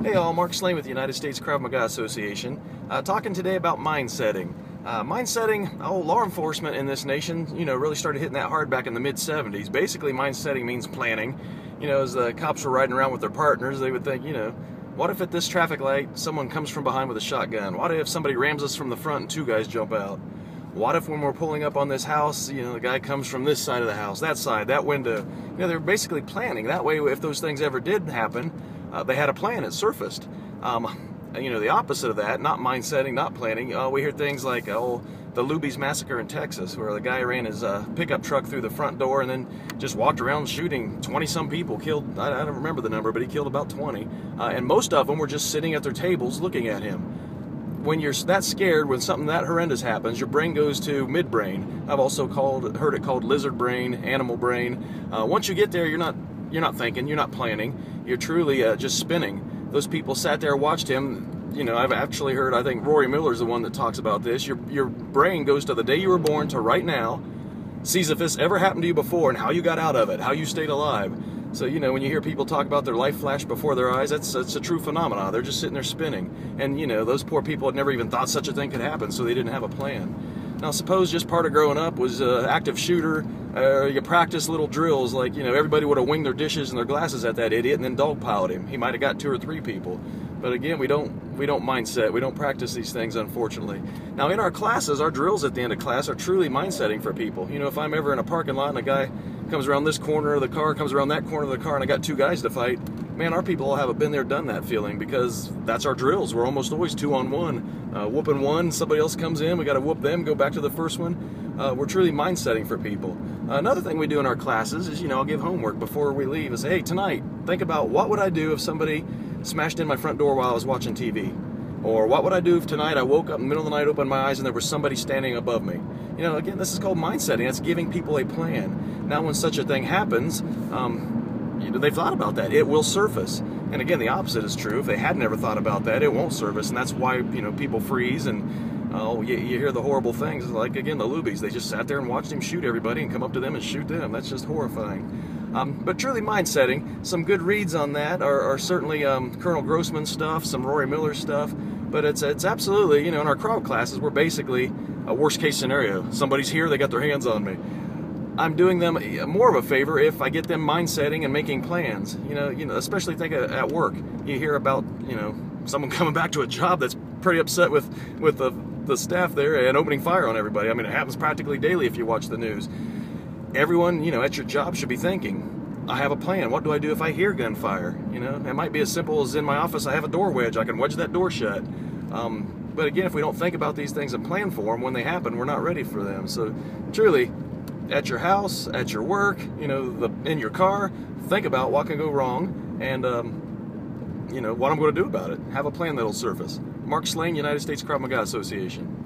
Hey all, Mark Slane with the United States Krav Maga Association. Talking today about mind setting. Mind setting, law enforcement in this nation, really started hitting that hard back in the mid-70s. Basically, mind setting means planning. As the cops were riding around with their partners, they would think, what if at this traffic light someone comes from behind with a shotgun? What if somebody rams us from the front and two guys jump out? What if when we're pulling up on this house, the guy comes from this side of the house, that side, that window? They're basically planning. That way, if those things ever did happen, they had a plan. It surfaced. The opposite of that, not mind setting, not planning. We hear things like, the Luby's massacre in Texas, where the guy ran his pickup truck through the front door and then just walked around shooting 20-some people. Killed, I don't remember the number, but he killed about 20. And most of them were just sitting at their tables looking at him. When you're that scared, when something that horrendous happens, your brain goes to midbrain. I've also heard it called lizard brain, animal brain. Once you get there, you're not thinking, you're not planning. You're truly just spinning. Those people sat there, watched him. I've actually heard, I think Rory Miller's the one that talks about this. Your brain goes to the day you were born to right now, sees if this ever happened to you before and how you got out of it, how you stayed alive. So, when you hear people talk about their life flash before their eyes, that's a true phenomenon. They're just sitting there spinning. And, those poor people had never even thought such a thing could happen, so they didn't have a plan. Now, suppose just part of growing up was active shooter, you practice little drills, like, everybody would have winged their dishes and their glasses at that idiot and then dogpiled him. He might have got 2 or 3 people. But again, we don't mindset. We don't practice these things, unfortunately. Now, in our classes, our drills at the end of class are truly mind setting for people. If I'm ever in a parking lot and a guy comes around this corner of the car, comes around that corner of the car, and I got 2 guys to fight, man, our people all have a been there, done that feeling, because that's our drills. We're almost always 2 on 1. Whooping one, somebody else comes in, we got to whoop them, go back to the first one. We're truly mind setting for people. Another thing we do in our classes is, I'll give homework before we leave and say, hey, tonight, think about what would I do if somebody smashed in my front door while I was watching TV? Or what would I do if tonight I woke up in the middle of the night, opened my eyes, and there was somebody standing above me? Again, this is called mind setting. That's giving people a plan. Now, when such a thing happens, they've thought about that. It will surface. And again, the opposite is true. If they had never thought about that, it won't surface. And that's why, people freeze and you hear the horrible things. Like, again, the Lubies. They just sat there and watched him shoot everybody and come up to them and shoot them. That's just horrifying. But truly mind setting. Some good reads on that are certainly Colonel Grossman stuff, some Rory Miller stuff. But it's absolutely, in our Krav classes, we're basically a worst case scenario. Somebody's here, they got their hands on me. I'm doing them more of a favor if I get them mind setting and making plans. Especially think at work. You hear about, someone coming back to a job that's pretty upset with the staff there and opening fire on everybody. I mean, it happens practically daily if you watch the news. Everyone, at your job should be thinking, I have a plan. What do I do if I hear gunfire? It might be as simple as in my office, I have a door wedge. I can wedge that door shut. But again, if we don't think about these things and plan for them, when they happen, we're not ready for them. So truly, at your house, at your work, in your car, think about what can go wrong and, what I'm going to do about it. Have a plan that'll surface. Mark Slane, United States Krav Maga Association.